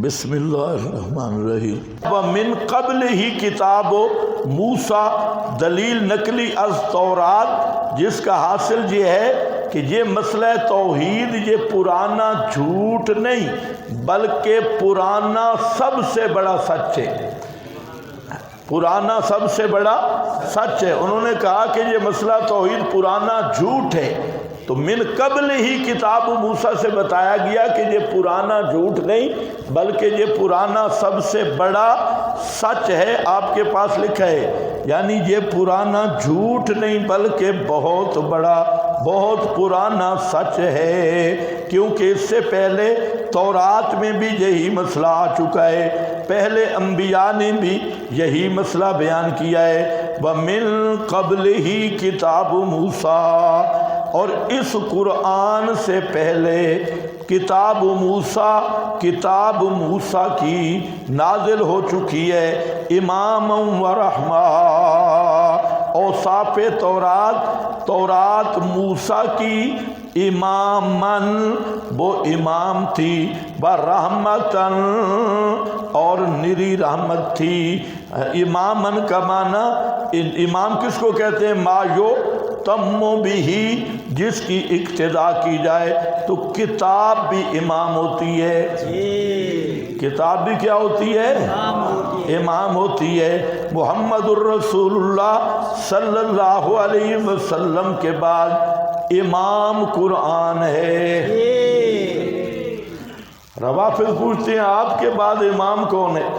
بسم اللہ الرحمن الرحیم۔ ومن قبل ہی کتاب موسیٰ، دلیل نقلی از تورات، جس کا حاصل یہ ہے کہ یہ مسئلہ توحید یہ پرانا جھوٹ نہیں بلکہ پرانا سب سے بڑا سچ ہے۔ پرانا سب سے بڑا سچ ہے۔ انہوں نے کہا کہ یہ مسئلہ توحید پرانا جھوٹ ہے، تو من قبل ہی کتاب موسیٰ سے بتایا گیا کہ یہ پرانا جھوٹ نہیں بلکہ یہ پرانا سب سے بڑا سچ ہے۔ آپ کے پاس لکھا ہے، یعنی یہ پرانا جھوٹ نہیں بلکہ بہت بڑا بہت پرانا سچ ہے، کیونکہ اس سے پہلے تورات میں بھی یہی مسئلہ آ چکا ہے، پہلے انبیاء نے بھی یہی مسئلہ بیان کیا ہے۔ وَمِن قَبْلِهِ کتاب موسیٰ، اور اس قرآن سے پہلے کتاب موسیٰ کی نازل ہو چکی ہے، امام و رحمہ۔ اوصاف تورات موسیٰ کی اماماً، وہ امام تھی، برحمتاً، اور نری رحمت تھی۔ اماماً کا معنی، امام کس کو کہتے ہیں؟ ما یو تم بھی، جس کی اقتداء کی جائے، تو کتاب بھی امام ہوتی ہے۔ کتاب بھی کیا ہوتی ہے؟ امام ہوتی ہے۔ محمد الرسول اللہ صلی اللہ علیہ وسلم کے بعد امام قرآن ہے۔ روافض پوچھتے ہیں آپ کے بعد امام کون ہے؟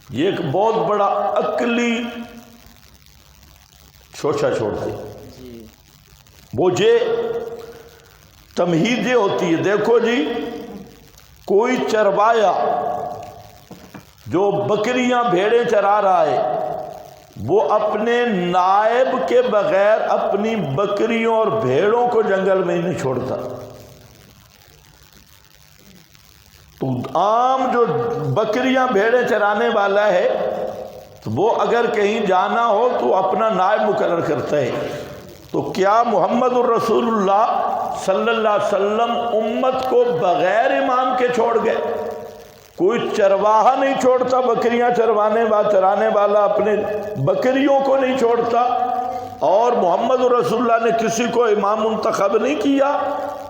یہ ایک بہت بڑا عقلی شوشہ چھوڑتے ہیں۔ وہ یہ تمہید یہ ہوتی ہے، دیکھو جی، کوئی چروایا جو بکریاں بھیڑیں چرا رہا ہے، وہ اپنے نائب کے بغیر اپنی بکریوں اور بھیڑوں کو جنگل میں ہی نہیں چھوڑتا۔ تو عام جو بکریاں بھیڑیں چرانے والا ہے، تو وہ اگر کہیں جانا ہو تو اپنا نائب مقرر کرتا ہے۔ تو کیا محمد الرسول اللہ صلی اللہ علیہ وسلم امت کو بغیر امام کے چھوڑ گئے؟ کوئی چرواہا نہیں چھوڑتا، بکریاں چرانے والا اپنے بکریوں کو نہیں چھوڑتا، اور محمد الرسول اللہ نے کسی کو امام منتخب نہیں کیا،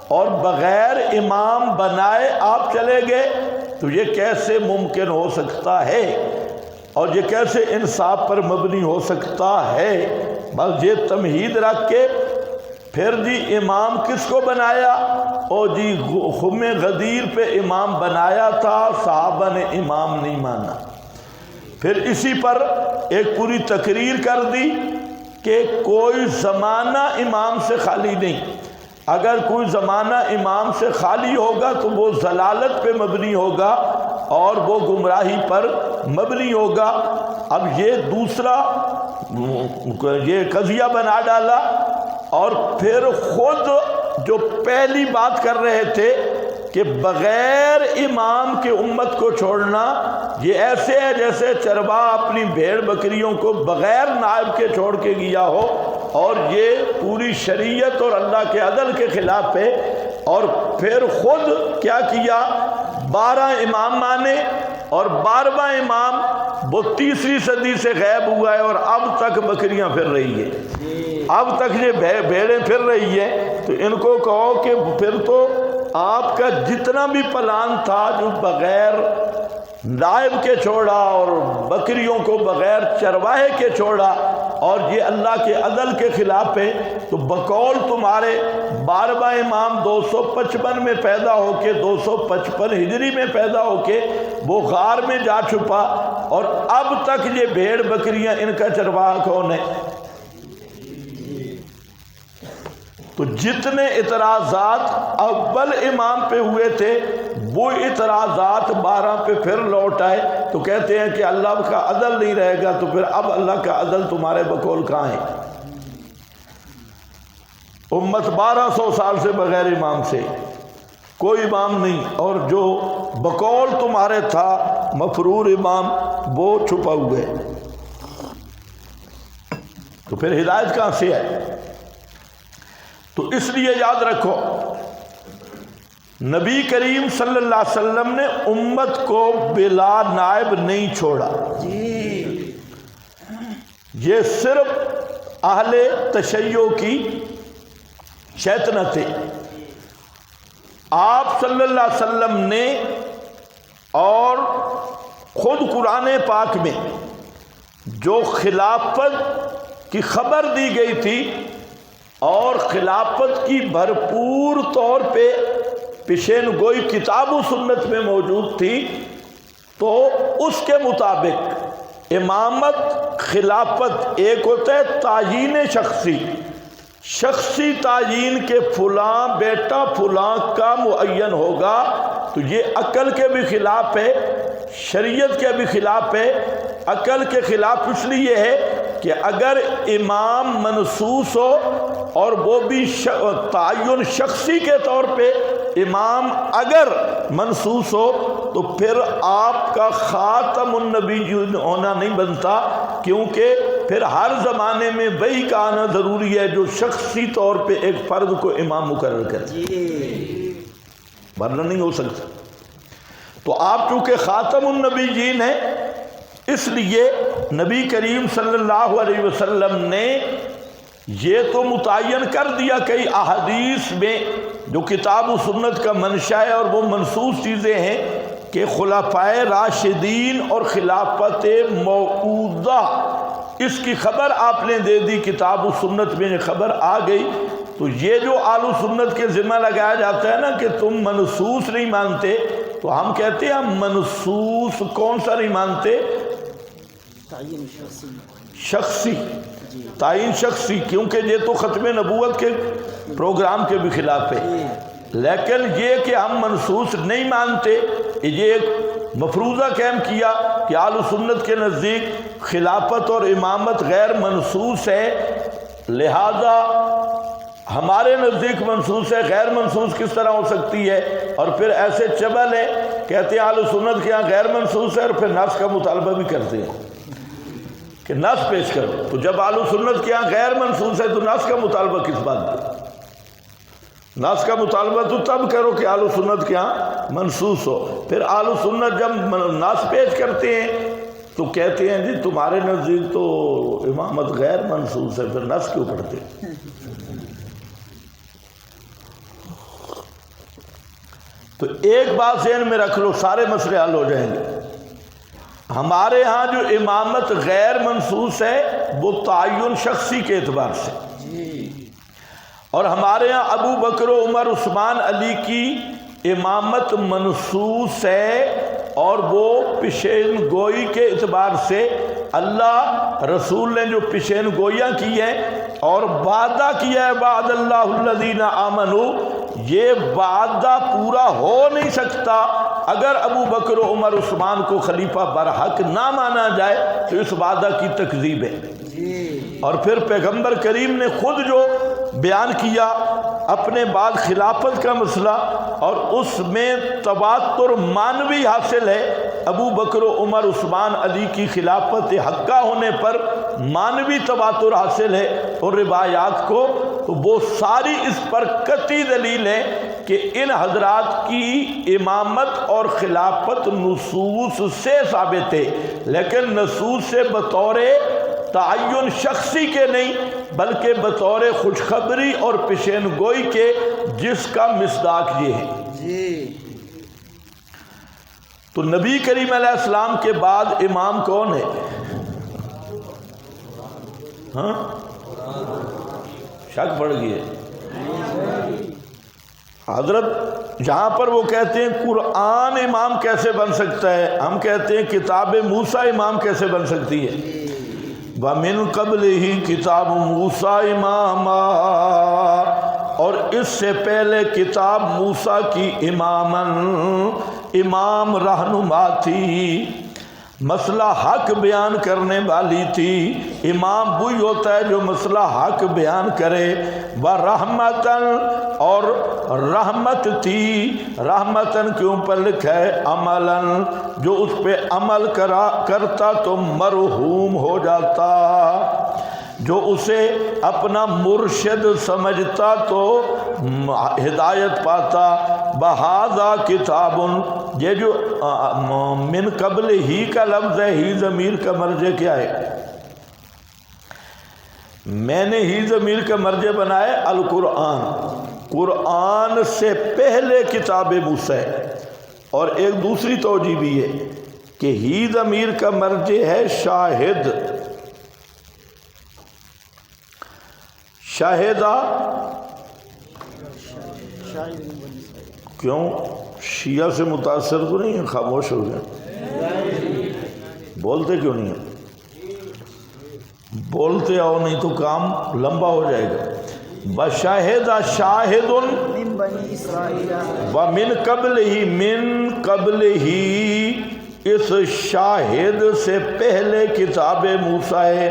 اور بغیر امام بنائے آپ چلے گئے، تو یہ کیسے ممکن ہو سکتا ہے؟ اور یہ کیسے انصاف پر مبنی ہو سکتا ہے؟ بس یہ تمہید رکھ کے پھر جی امام کس کو بنایا؟ او جی خم غدیر پہ امام بنایا تھا، صحابہ نے امام نہیں مانا۔ پھر اسی پر ایک پوری تقریر کر دی کہ کوئی زمانہ امام سے خالی نہیں، اگر کوئی زمانہ امام سے خالی ہوگا تو وہ ضلالت پہ مبنی ہوگا اور وہ گمراہی پر مبنی ہوگا۔ اب یہ دوسرا یہ قضیہ بنا ڈالا، اور پھر خود جو پہلی بات کر رہے تھے کہ بغیر امام کے امت کو چھوڑنا یہ ایسے ہے جیسے چرواہا اپنی بھیڑ بکریوں کو بغیر نائب کے چھوڑ کے گیا ہو، اور یہ پوری شریعت اور اللہ کے عدل کے خلاف ہے۔ اور پھر خود کیا کیا؟ 12 امام مانے، اور 12واں امام وہ 3ری صدی سے غائب ہوا ہے، اور اب تک بکریاں پھر رہی ہے، اب تک یہ بھیڑیں پھر رہی ہے۔ تو ان کو کہو کہ پھر تو آپ کا جتنا بھی پلان تھا جو بغیر نائب کے چھوڑا اور بکریوں کو بغیر چرواہے کے چھوڑا، اور یہ اللہ کے عدل کے خلاف ہے، تو بقول تمہارے 12واں امام 255 میں پیدا ہو کے 255 ہجری میں پیدا ہو کے وہ غار میں جا چھپا، اور اب تک یہ بھیڑ بکریاں ان کا چرواہا کون ہے؟ تو جتنے اعتراضات اول امام پہ ہوئے تھے وہ اعتراضات 12 پہ پھر لوٹ آئے، تو کہتے ہیں کہ اللہ کا عدل نہیں رہے گا، تو پھر اب اللہ کا عدل تمہارے بقول کہاں ہے؟ امت 1200 سال سے بغیر امام سے، کوئی امام نہیں، اور جو بقول تمہارے تھا مفرور امام وہ چھپا ہوئے، تو پھر ہدایت کہاں سے ہے؟ تو اس لیے یاد رکھو نبی کریم صلی اللہ علیہ وسلم نے امت کو بلا نائب نہیں چھوڑا. یہ صرف اہل تشیع کی شیطنت ہے. آپ صلی اللہ علیہ وسلم نے اور خود قرآن پاک میں جو خلافت کی خبر دی گئی تھی اور خلافت کی بھرپور طور پہ پیشین گوئی کتاب و سنت میں موجود تھی، تو اس کے مطابق امامت خلافت ایک ہوتا ہے تعیین شخصی تعیین کے فلاں بیٹا فلاں کا معین ہوگا، تو یہ عقل کے بھی خلاف ہے، شریعت کے بھی خلاف ہے. عقل کے خلاف اس لیے ہے کہ اگر امام منصوص ہو اور وہ بھی تعین شخصی کے طور پہ امام اگر منصوص ہو تو پھر آپ کا خاتم النبی ہونا نہیں بنتا، کیونکہ پھر ہر زمانے میں وہی کا آنا ضروری ہے جو شخصی طور پہ ایک فرد کو امام مقرر کرے، ورنہ نہیں ہو سکتا. تو آپ چونکہ خاتم النبیین ہیں، اس لیے نبی کریم صلی اللہ علیہ وسلم نے یہ تو متعین کر دیا کئی احادیث میں جو کتاب و سنت کا منشا ہے، اور وہ منصوص چیزیں ہیں کہ خلفائے راشدین اور خلافت موعودہ، اس کی خبر آپ نے دے دی، کتاب و سنت میں یہ خبر آ گئی. تو یہ جو آل و سنت کے ذمہ لگایا جاتا ہے نا کہ تم منصوص نہیں مانتے، تو ہم کہتے ہیں ہم منصوص کون سا نہیں مانتے؟ شخصی تعین شخصی، کیونکہ یہ تو ختم نبوت کے پروگرام کے بھی خلاف ہے. لیکن یہ کہ ہم منصوص نہیں مانتے، یہ ایک مفروضہ قائم کیا کہ اہل سنت کے نزدیک خلافت اور امامت غیر منصوص ہے، لہذا ہمارے نزدیک منصوص ہے، غیر منصوص کس طرح ہو سکتی ہے؟ اور پھر ایسے چبل ہے، کہتے ہیں اہل سنت کے یہاں غیر منصوص ہے، اور پھر نص کا مطالبہ بھی کرتے ہیں کہ نص پیش کرو. تو جب اہل سنت کے یہاں غیر منصوص ہے تو نص کا مطالبہ کس بات کا؟ نص کا مطالبہ تو تب کرو کہ اہل سنت کے یہاں منصوص ہو. پھر اہل سنت جب نص پیش کرتے ہیں تو کہتے ہیں جی تمہارے نزدیک تو امامت غیر منصوص ہے، پھر نص کیوں پڑھتے ہیں؟ تو ایک بات ذہن میں رکھ لو، سارے مسئلے حل ہو جائیں گے. ہمارے ہاں جو امامت غیر منصوص ہے وہ تعین شخصی کے اعتبار سے، اور ہمارے ہاں ابو بکر و عمر عثمان علی کی امامت منصوص ہے، اور وہ پیشین گوئی کے اعتبار سے اللہ رسول نے جو پیشین گوئیاں کی ہیں اور وعدہ کیا ہے وعد اللہ الذین آمنوا، یہ وعدہ پورا ہو نہیں سکتا اگر ابو بکر و عمر عثمان کو خلیفہ برحق نہ مانا جائے، تو اس وعدہ کی تکذیب ہے. اور پھر پیغمبر کریم نے خود جو بیان کیا اپنے بعد خلافت کا مسئلہ، اور اس میں تواتر مانوی حاصل ہے. ابو بکر و عمر عثمان علی کی خلافت حقہ ہونے پر مانوی تواتر حاصل ہے اور روایات کو، تو وہ ساری اس پر قطعی دلیل ہے کہ ان حضرات کی امامت اور خلافت نصوص سے ثابت ہے، لیکن نصوص سے بطور تعین شخصی کے نہیں بلکہ بطور خوشخبری اور پیشین گوئی کے، جس کا مصداق یہ ہے. تو نبی کریم علیہ السلام کے بعد امام کون ہے؟ ہاں شک پڑ گئی ہے. حضرت جہاں پر وہ کہتے ہیں قرآن امام کیسے بن سکتا ہے، ہم کہتے ہیں کتاب موسیٰ امام کیسے بن سکتی ہے؟ وَمِن قَبْلِهِ کتاب موسیٰ اماما، اور اس سے پہلے کتاب موسیٰ کی امام رہنما تھی، مسئلہ حق بیان کرنے والی تھی. امام وہی ہوتا ہے جو مسئلہ حق بیان کرے. وَرَحْمَةً، اور رحمت تھی. رحمتاً کے اوپر لکھا ہے عملاً، جو اس پہ عمل کرتا تو مرحوم ہو جاتا، جو اسے اپنا مرشد سمجھتا تو ہدایت پاتا۔ بہذا کتاب، یہ جو من قبل ہی کا لفظ ہے، ہی ضمیر کا مرجع کیا ہے؟ میں نے ہی ضمیر کا مرجع بنایا القرآن، قرآن سے پہلے کتاب موسیٰ ہے۔ اور ایک دوسری توجہ بھی ہے کہ ہی ضمیر کا مرجع ہے شاہد، شاہدہ کیوں؟ شیعہ سے متاثر تو نہیں ہے؟ خاموش ہو گئے، بولتے کیوں نہیں ہیں؟ بولتے آؤ نہیں تو کام لمبا ہو جائے گا۔ بشاہدہ شاہد ومن قبل ہی، من قبل ہی اس شاہد سے پہلے کتاب موسیٰ ہے۔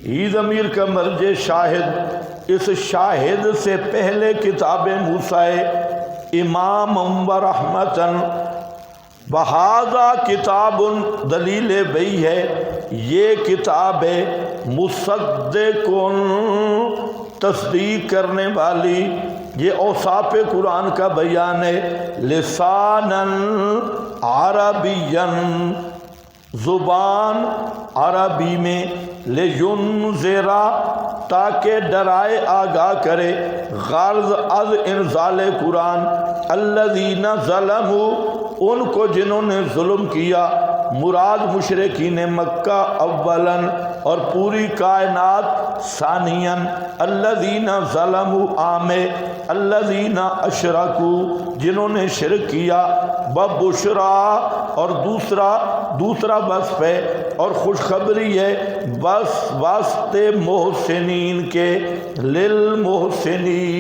ہی ضمیر کا مرجع شاہد، اس شاہد سے پہلے کتاب موسیٰ ہے۔ امام و رحمتن، بہذا کتاب دلیل بئی ہے، یہ کتاب ہے مصدقن تصدیق کرنے والی، یہ اوصاف قرآن کا بیان ہے۔ لساناً عربیاً، زبان عربی میں، لینذرا تاکہ ڈرائے آگاہ کرے، غرض از انزال قرآن، الذین ظلموا ان کو جنہوں نے ظلم کیا، مراد مشرکین مکہ اولاً اور پوری کائنات ثانیاً، الذین ظلموا عام، الذین اشرکوا جنہوں نے شرک کیا، ببشرا اور دوسرا وصف ہے اور خوشخبری ہے بس واسطے محسنین کے، للمحسنین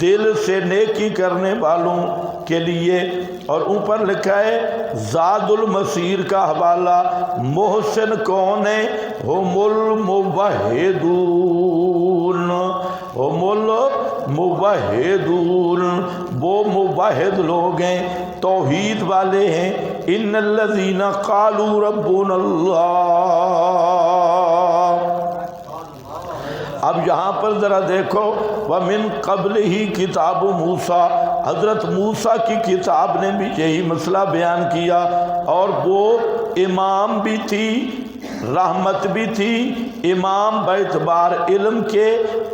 دل سے نیکی کرنے والوں کے لیے۔ اور اوپر لکھا ہے زاد المسیر کا حوالہ، محسن کون ہے؟ ہم الموحدون، ہم الموحدون وہ موحد لوگ ہیں، توحید والے ہیں۔ ان الذین قالوا ربنا اللہ۔ اب یہاں پر ذرا دیکھو، وَمِن قبل ہی کتاب موسیٰ، حضرت موسیٰ کی کتاب نے بھی یہی مسئلہ بیان کیا، اور وہ امام بھی تھی، رحمت بھی تھی، امام باعتبار علم کے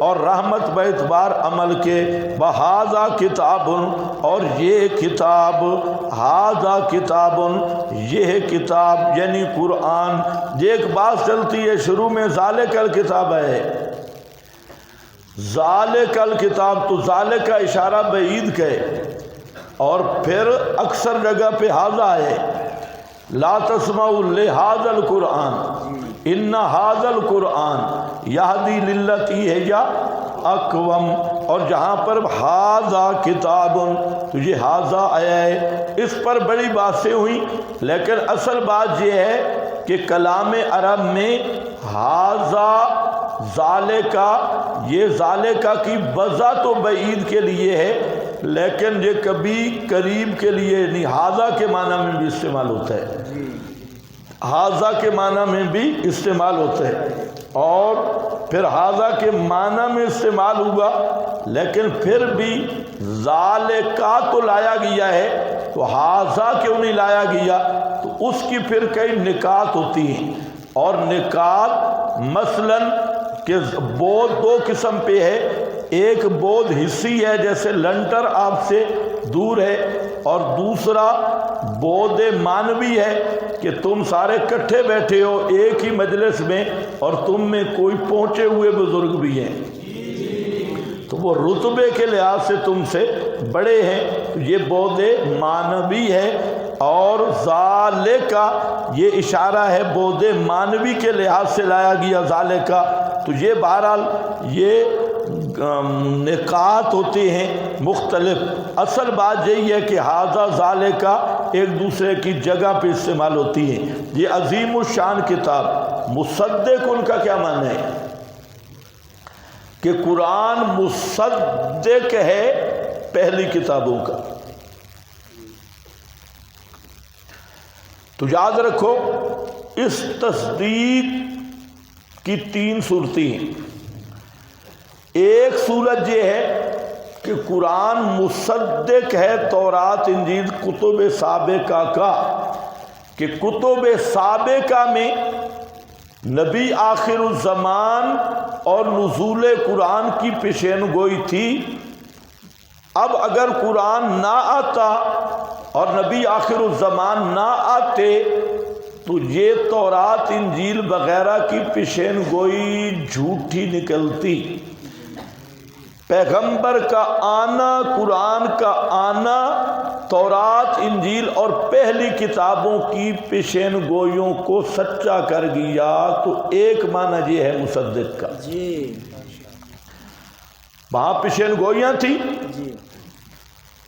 اور رحمت باعتبار عمل کے۔ وَهَذَا کتاب، اور یہ کتاب، ہذا کتاب یہ کتاب یعنی قرآن۔ یہ ایک بات چلتی ہے شروع میں ذالک الکتاب ہے، ذالک الکتاب، تو ذالک کا اشارہ بعید کا ہے، اور پھر اکثر جگہ پہ ھذا ہے، لا تسمعوا لہذا القرآن ان ھذا القرآن یہدی للتی ہے یا اقوم، اور جہاں پر ھذا کتاب تو یہ ھذا آیا ہے، اس پر بڑی باتیں ہوئیں، لیکن اصل بات یہ ہے کہ کلام عرب میں ھذا ذالکا، یہ ذالکا کی وضع تو بعید کے لیے ہے، لیکن یہ کبھی قریب کے لیے نہیں، ھذا کے معنی میں بھی استعمال ہوتا ہے، ھذا کے معنی میں بھی استعمال ہوتا ہے، اور پھر ھذا کے معنی میں استعمال ہوگا، لیکن پھر بھی ذالکا تو لایا گیا ہے، تو ھذا کیوں نہیں لایا گیا؟ تو اس کی پھر کئی نکات ہوتی ہیں، اور نکات مثلاً کہ بود دو قسم پہ ہے، ایک بود حصی ہے جیسے لنٹر آپ سے دور ہے، اور دوسرا بود معنوی ہے کہ تم سارے کٹھے بیٹھے ہو ایک ہی مجلس میں اور تم میں کوئی پہنچے ہوئے بزرگ بھی ہیں، تو وہ رتبے کے لحاظ سے تم سے بڑے ہیں، تو یہ بود معنوی ہے، اور ذالکا یہ اشارہ ہے بود معنوی کے لحاظ سے لایا گیا ذالکا۔ تو یہ بہرحال یہ نکات ہوتے ہیں مختلف، اصل بات یہی ہے کہ ھذا ذالکا ایک دوسرے کی جگہ پہ استعمال ہوتی ہیں۔ یہ عظیم الشان کتاب، مصدق ان کا کیا معنی ہے؟ کہ قرآن مصدق ہے پہلی کتابوں کا۔ تو یاد رکھو اس تصدیق کی تین صورتیں ہیں۔ ایک صورت یہ ہے کہ قرآن مصدق ہے تورات انجیل کتب سابقہ کا، کہ کتب سابقہ میں نبی آخر الزمان اور نزول قرآن کی پیشین گوئی تھی۔ اب اگر قرآن نہ آتا اور نبی آخر الزمان نہ آتے تو یہ تورات انجیل وغیرہ کی پیشین گوئی جھوٹی نکلتی۔ پیغمبر کا آنا، قرآن کا آنا تورات انجیل اور پہلی کتابوں کی پیشین گوئیوں کو سچا کر گیا، تو ایک معنی یہ ہے مصدق کا جی، وہاں پیشین گوئیاں تھی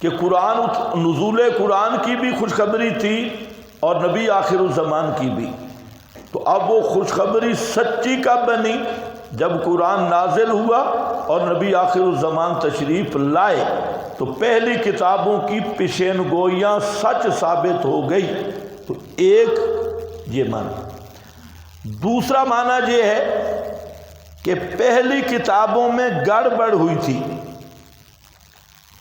کہ قرآن نزول قرآن کی بھی خوشخبری تھی اور نبی آخر الزمان کی بھی، تو اب وہ خوشخبری سچی کب بنی؟ جب قرآن نازل ہوا اور نبی آخر الزمان تشریف لائے تو پہلی کتابوں کی پیشین گوئیاں سچ ثابت ہو گئی، تو ایک یہ معنی۔ دوسرا معنی یہ ہے کہ پہلی کتابوں میں گڑبڑ ہوئی تھی،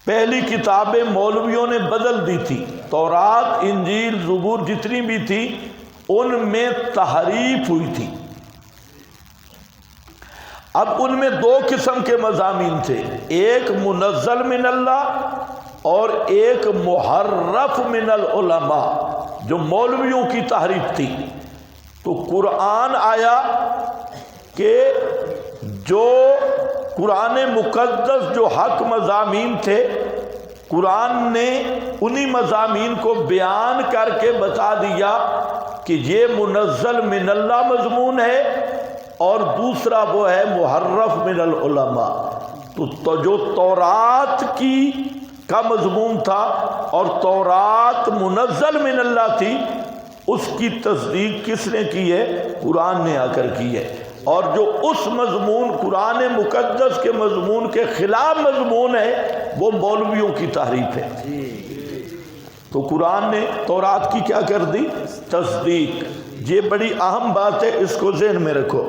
پہلی کتابیں مولویوں نے بدل دی تھی، تورات انجیل زبور جتنی بھی تھی ان میں تحریف ہوئی تھی۔ اب ان میں دو قسم کے مضامین تھے، ایک منزل من اللہ اور ایک محرف من العلماء، جو مولویوں کی تحریف تھی۔ تو قرآن آیا کہ جو قرآن مقدس جو حق مضامین تھے، قرآن نے انہی مضامین کو بیان کر کے بتا دیا کہ یہ منزل من اللہ مضمون ہے اور دوسرا وہ ہے محرف من العلماء۔ تو جو تورات کی کا مضمون تھا اور تورات منزل من اللہ تھی، اس کی تصدیق کس نے کی ہے؟ قرآن نے آ کر کی ہے، اور جو اس مضمون قرآن مقدس کے مضمون کے خلاف مضمون ہے وہ مولویوں کی تحریف ہے۔ تو قرآن نے تورات کی کیا کر دی؟ تصدیق۔ یہ بڑی اہم بات ہے، اس کو ذہن میں رکھو۔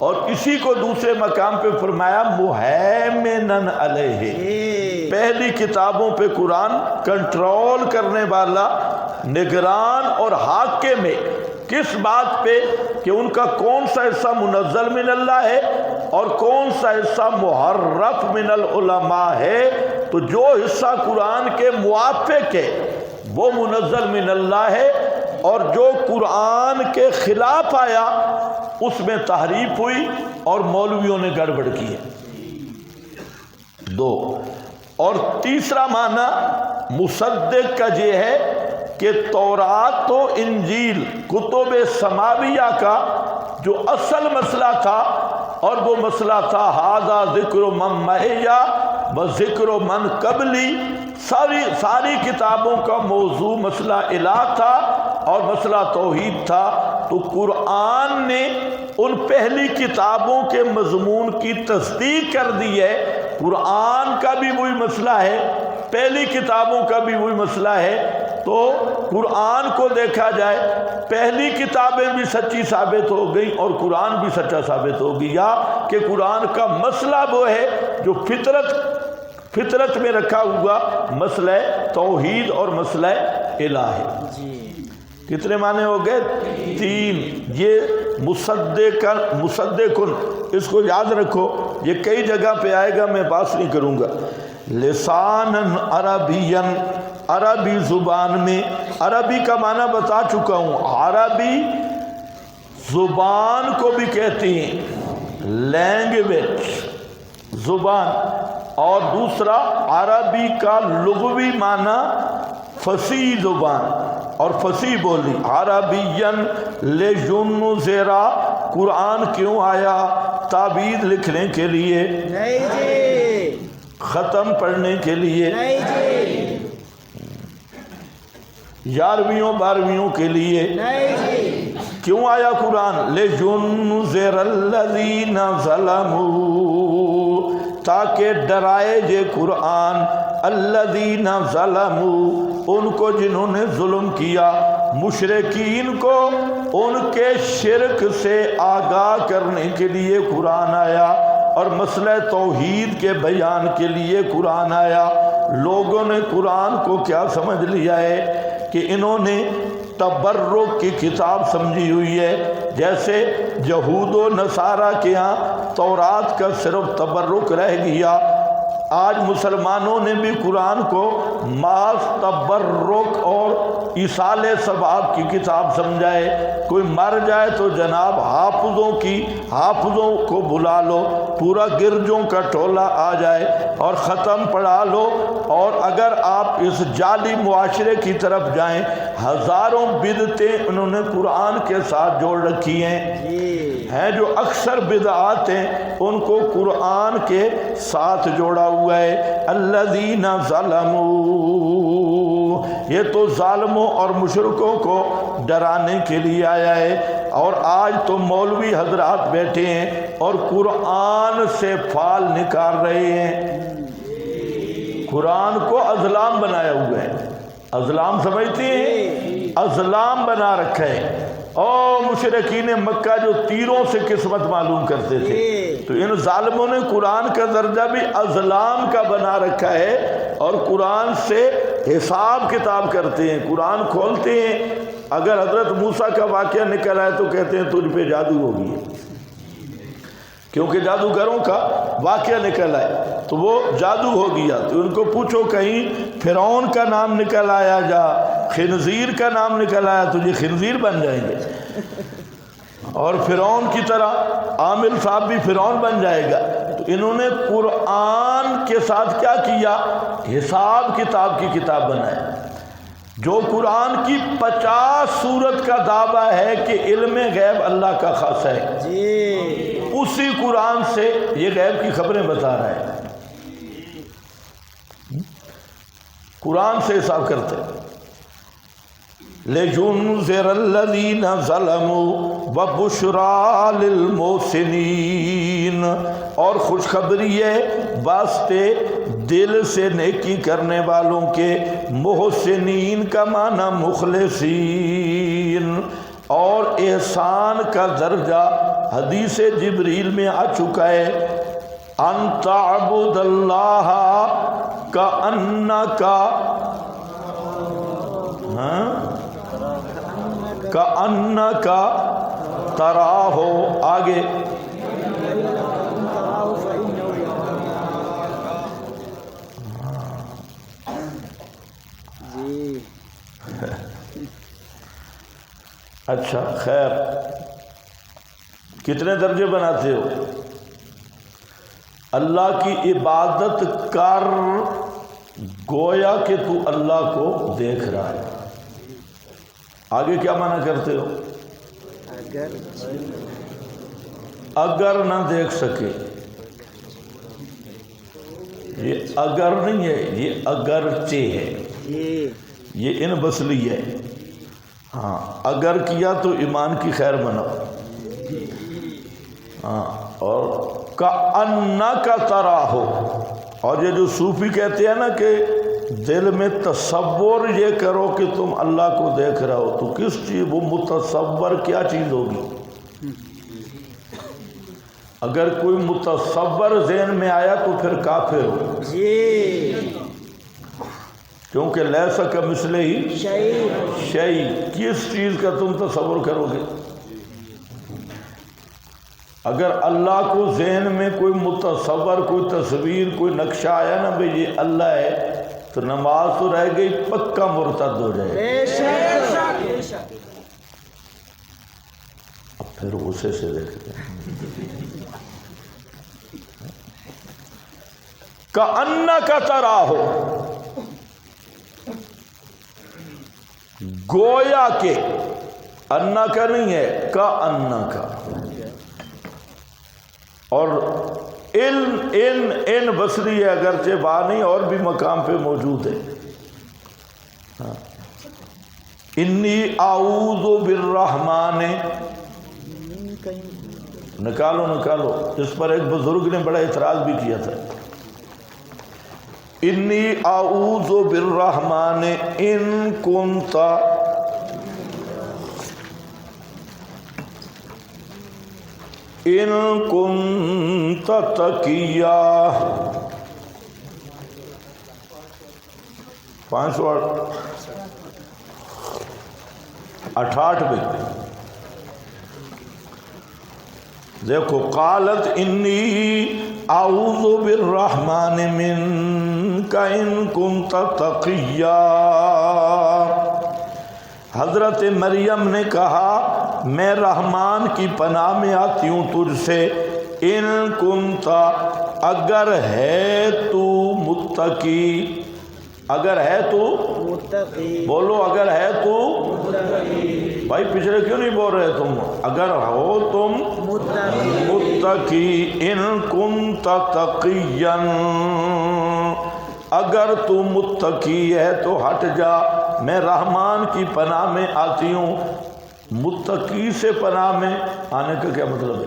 اور اسی کو دوسرے مقام پہ فرمایا مہیمنن علیہ، پہلی کتابوں پہ قرآن کنٹرول کرنے والا، نگران اور حاکم ہے۔ کس بات پہ؟ کہ ان کا کون سا حصہ منزل من اللہ ہے اور کون سا حصہ محرف من العلماء ہے۔ تو جو حصہ قرآن کے موافق ہے وہ منزل من اللہ ہے، اور جو قرآن کے خلاف آیا اس میں تحریف ہوئی اور مولویوں نے گڑبڑ کی ہے۔ دو۔ اور تیسرا معنی مصدق کا یہ ہے کہ تورات و انجیل کتب سماویہ کا جو اصل مسئلہ تھا، اور وہ مسئلہ تھا ھذا ذکر من معیہ و ذکر من قبلی، ساری کتابوں کا موضوع مسئلہ الہ تھا اور مسئلہ توحید تھا۔ تو قرآن نے ان پہلی کتابوں کے مضمون کی تصدیق کر دی ہے۔ قرآن کا بھی وہی مسئلہ ہے، پہلی کتابوں کا بھی وہی مسئلہ ہے۔ تو قرآن کو دیکھا جائے، پہلی کتابیں بھی سچی ثابت ہو گئیں اور قرآن بھی سچا ثابت ہو گیا، کہ قرآن کا مسئلہ وہ ہے جو فطرت میں رکھا ہوا مسئلہ توحید اور مسئلہ الہ ہے۔ کتنے معنی ہو گئے؟ تین۔ یہ مصدقن، اس کو یاد رکھو، یہ کئی جگہ پہ آئے گا، میں بات نہیں کروں گا۔ لسان عربین، عربی زبان میں، عربی کا معنی بتا چکا ہوں، عربی زبان کو بھی کہتے ہیں، لینگویج زبان، اور دوسرا عربی کا لغوی معنی فصیح زبان اور فصیح بولی۔ عربین لیجنذرا، قرآن کیوں آیا؟ تعبیر لکھنے کے لیے؟ نہیں جی۔ ختم پڑھنے کے لیے؟ نہیں جی۔ 11ویں 12ویں کے لیے؟ نہیں جی۔ کیوں آیا قرآن؟ لیجنذر الذین ظلموا، تاکہ ڈرائے یہ قرآن الذین ظلموا، ان کو جنہوں نے ظلم کیا، مشرکین کو ان کے شرک سے آگاہ کرنے کے لیے قرآن آیا۔ اور مسئلہ توحید کے بیان کے لیے قرآن آیا۔ لوگوں نے قرآن کو کیا سمجھ لیا ہے کہ انہوں نے تبرک کی کتاب سمجھی ہوئی ہے، جیسے یہود و نصارہ کے ہاں تورات کا صرف تبرک رہ گیا، آج مسلمانوں نے بھی قرآن کو محض تبرک اور ایصال ثواب کی کتاب سمجھا ہے۔ کوئی مر جائے تو جناب حافظوں کو بلا لو، پورا گرجوں کا ٹولہ آ جائے اور ختم پڑھا لو، اور اگر آپ اس جعلی معاشرے کی طرف جائیں، ہزاروں بدعتیں انہوں نے قرآن کے ساتھ جوڑ رکھی ہیں جو اکثر بدعات ہیں ان کو قرآن کے ساتھ جوڑا ہوا ہے۔ الذین ظلموا، یہ تو ظالموں اور مشرکوں کو ڈرانے کے لیے آیا ہے۔ اور آج تو مولوی حضرات بیٹھے ہیں اور قرآن سے پھال نکال رہے ہیں، قرآن کو ازلام بنایا ہوا ہے۔ ازلام سمجھتے ہیں؟ ازلام بنا رکھا ہے۔ اور مشرکین مکہ جو تیروں سے قسمت معلوم کرتے تھے، تو ان ظالموں نے قرآن کا درجہ بھی ازلام کا بنا رکھا ہے، اور قرآن سے حساب کتاب کرتے ہیں۔ قرآن کھولتے ہیں، اگر حضرت موسیٰ کا واقعہ نکل آئے تو کہتے ہیں تجھ پہ جادو ہو گئی ہے، کیونکہ جادوگروں کا واقعہ نکل آئے تو وہ جادو ہو گیا۔ تو ان کو پوچھو کہیں فرعون کا نام نکل آیا یا خنزیر کا نام نکل آیا تو یہ خنزیر بن جائیں گے، اور فرعون کی طرح عامل صاحب بھی فرعون بن جائے گا۔ تو انہوں نے قرآن کے ساتھ کیا کیا؟ حساب کتاب کی کتاب بنائی۔ جو قرآن کی 50 سورت کا دعویٰ ہے کہ علم غیب اللہ کا خاص ہے، اسی قرآن سے یہ غیب کی خبریں بتا رہا ہے۔ قرآن سے حساب کرتے ہیں۔ لِيُنذِرَ الَّذِينَ ظَلَمُوا وَبُشْرَىٰ لِلْمُحْسِنِينَ، اور خوشخبری ہے واسطے دل سے نیکی کرنے والوں کے، محسنین کا معنی مخلصین، اور احسان کا درجہ حدیث جبریل میں آ چکا ہے، ان تعبد اللہ کأنک کأنک تراہ، آگے اچھا خیر، کتنے درجے بناتے ہو؟ اللہ کی عبادت کر گویا کہ تو اللہ کو دیکھ رہا ہے۔ آگے کیا معنی کرتے ہو؟ اگر نہ دیکھ سکے، یہ اگر نہیں ہے، یہ اگرچہ ہے، یہ ان بسلی ہے۔ ہاں، اگر کیا تو ایمان کی خیر مناؤ، ہاں، اور کأنک تراہ، اور یہ جو صوفی کہتے ہیں نا کہ دل میں تصور یہ کرو کہ تم اللہ کو دیکھ رہے ہو، تو کس چیز، وہ متصور کیا چیز ہوگی؟ اگر کوئی متصور ذہن میں آیا تو پھر کافر ہو، کیونکہ لیس کمثلہ شیء، کس چیز کا تم تصور کرو گے؟ اگر اللہ کو ذہن میں کوئی متصور، کوئی تصویر، کوئی نقشہ آیا نا بھئی یہ اللہ ہے، تو نماز تو رہ گئی، پکا مرتد ہو جائے۔ اب پھر غصے سے دیکھتے ہیں، کأنک تراہ، گویا کہ، انا کا نہیں ہے، کأنک کا، اور ان بصری ہے، اگرچہ بانی اور بھی مقام پہ موجود ہے۔ انی اعوذ بالرحمن، نکالو، اس پر ایک بزرگ نے بڑا اعتراض بھی کیا تھا۔ انی اعوذ بالرحمن ان کنت، ان کنت تقیا 568 میں دیکھو، قالت انی اعوذ بالرحمن منک ان کنت تقیا، حضرت مریم نے کہا میں رحمان کی پناہ میں آتی ہوں تجھ سے، ان کنت اگر ہے تو متقی، اگر ہے تو متقی، بولو اگر ہے تو متقی، بھائی پچھلے کیوں نہیں بول رہے تم؟ اگر ہو تم متقی، ان کنت تقیا، اگر تو متقی ہے تو ہٹ جا، میں رحمان کی پناہ میں آتی ہوں۔ متقی سے پناہ میں آنے کا کیا مطلب ہے؟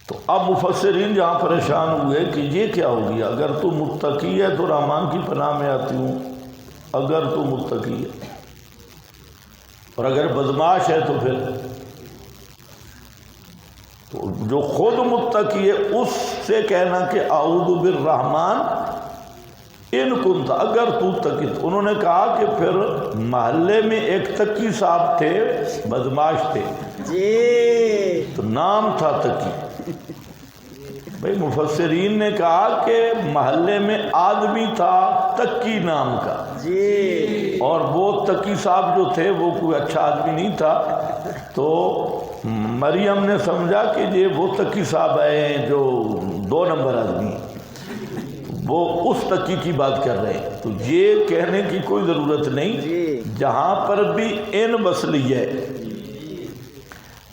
تو اب مفسرین جہاں پریشان ہوئے کہ یہ کیا ہو گیا، اگر تو متقی ہے تو رحمان کی پناہ میں آتی ہوں، اگر تو متقی ہے، اور اگر بدماش ہے تو پھر تو جو خود متقی ہے اس سے کہنا کہ اعوذ بالرحمن ان کنت، اگر تو تقی۔ انہوں نے کہا کہ پھر محلے میں ایک تقی صاحب تھے، بدماش تھے جی، تو نام تھا تقی۔ بھئی مفسرین نے کہا کہ محلے میں آدمی تھا تقی نام کا، جی، اور وہ تقی صاحب جو تھے وہ کوئی اچھا آدمی نہیں تھا، تو مریم نے سمجھا کہ یہ وہ تقی صاحب ہیں جو 2 نمبر آدمی ہیں، وہ اس تقی کی بات کر رہے ہیں۔ تو یہ کہنے کی کوئی ضرورت نہیں، جہاں پر بھی ان بسلی ہے،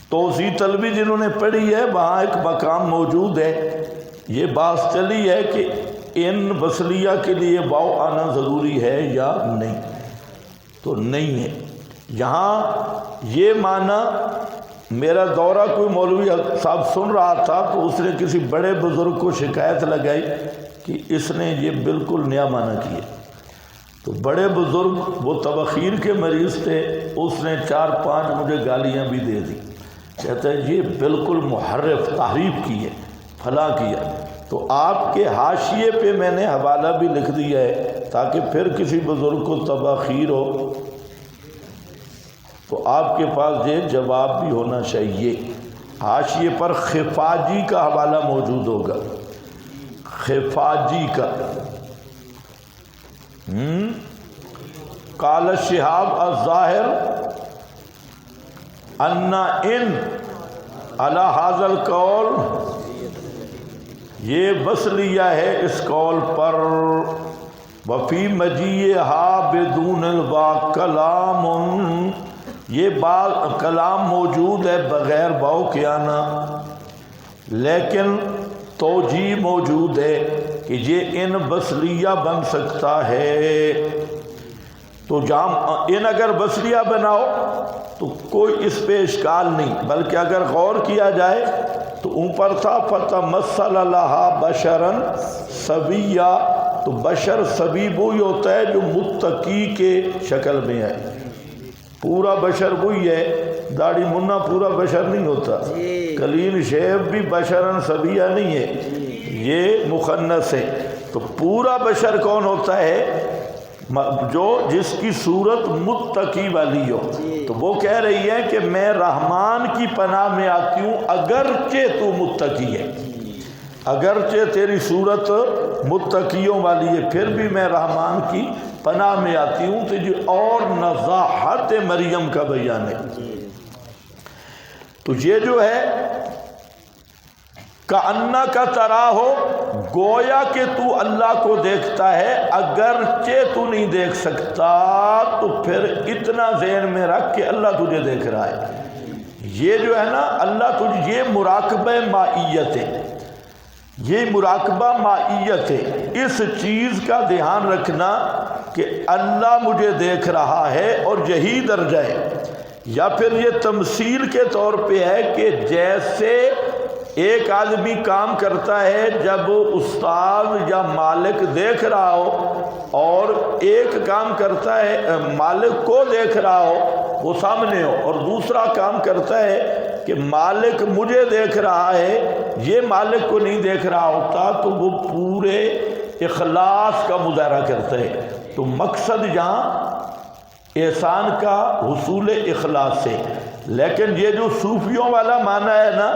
توضیح طلبی جنہوں نے پڑھی ہے وہاں ایک مقام موجود ہے، یہ بات چلی ہے کہ ان بسلیہ کے لیے واو آنا ضروری ہے یا نہیں، تو نہیں ہے۔ یہاں یہ معنی، میرا دورہ کوئی مولوی صاحب سن رہا تھا تو اس نے کسی بڑے بزرگ کو شکایت لگائی کہ اس نے یہ بالکل نیا معنی کیا، تو بڑے بزرگ وہ تبخیر کے مریض تھے، اس نے 4-5 مجھے گالیاں بھی دے دی، کہتا ہے یہ بالکل محرف تحریف کی ہے، فلاں کیا۔ تو آپ کے حاشیے پہ میں نے حوالہ بھی لکھ دیا ہے تاکہ پھر کسی بزرگ کو تبخیر ہو تو آپ کے پاس یہ جواب بھی ہونا چاہیے۔ حاشیے پر خفاجی کا حوالہ موجود ہوگا، خفاجی کا۔ قال شہاب الظاہر ان علی ھذا القول، یہ بس لیا ہے اس قول پر، وفی مجیئہا بدون الواو کلام، یہ کلام موجود ہے بغیر واو کے آنا، لیکن توجیہ موجود ہے کہ یہ ان بسلیہ بن سکتا ہے۔ تو جہاں ان اگر بسلیہ بناؤ تو کوئی اس پہ اشکال نہیں، بلکہ اگر غور کیا جائے تو اوپر تھا فتمثل لہا بشرا سویا، تو بشر سوی وہی ہوتا ہے جو متقی کے شکل میں ہے، پورا بشر وہی ہے، داڑھی منا پورا بشر نہیں ہوتا، کلین شیو بھی بشرن سویہ نہیں ہے، یہ مخنث ہے۔ تو پورا بشر کون ہوتا ہے؟ جو جس کی صورت متقی والی ہو۔ تو وہ کہہ رہی ہے کہ میں رحمان کی پناہ میں آتی ہوں اگرچہ تو متقی ہے، اگرچہ تیری صورت متقیوں والی ہے، پھر بھی میں رحمان کی پناہ میں آتی ہوں۔ تو یہ اور نزاحت مریم کا بیان ہے۔ تو یہ جو ہے کأنک تراہ، گویا کہ تو اللہ کو دیکھتا ہے، اگرچہ تو نہیں دیکھ سکتا تو پھر اتنا ذہن میں رکھ کہ اللہ تجھے دیکھ رہا ہے۔ یہ جو ہے نا اللہ تجھے، یہ مراقبہ مائیت ہے، یہ مراقبہ مائیت ہے، اس چیز کا دھیان رکھنا کہ اللہ مجھے دیکھ رہا ہے، اور یہی درجہ ہے۔ یا پھر یہ تمثیل کے طور پہ ہے کہ جیسے ایک آدمی کام کرتا ہے جب استاد یا مالک دیکھ رہا ہو، اور ایک کام کرتا ہے مالک کو دیکھ رہا ہو، وہ سامنے ہو، اور دوسرا کام کرتا ہے کہ مالک مجھے دیکھ رہا ہے، یہ مالک کو نہیں دیکھ رہا ہوتا تو وہ پورے اخلاص کا مظاہرہ کرتا ہے۔ تو مقصد یہاں احسان کا حصول اخلاص سے۔ لیکن یہ جو صوفیوں والا معنی ہے نا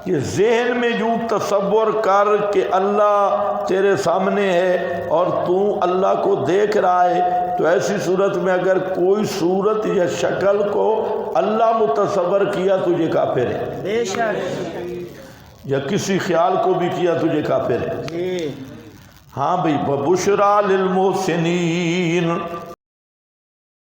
کہ ذہن میں یوں تصور کر کہ اللہ تیرے سامنے ہے اور تو اللہ کو دیکھ رہا ہے، تو ایسی صورت میں اگر کوئی صورت یا شکل کو اللہ متصور کیا تجھے کافر ہے، بے شک یا کسی خیال کو بھی کیا تجھے کافر ہے۔ جی ہاں بھئی بشرا للمحسنین،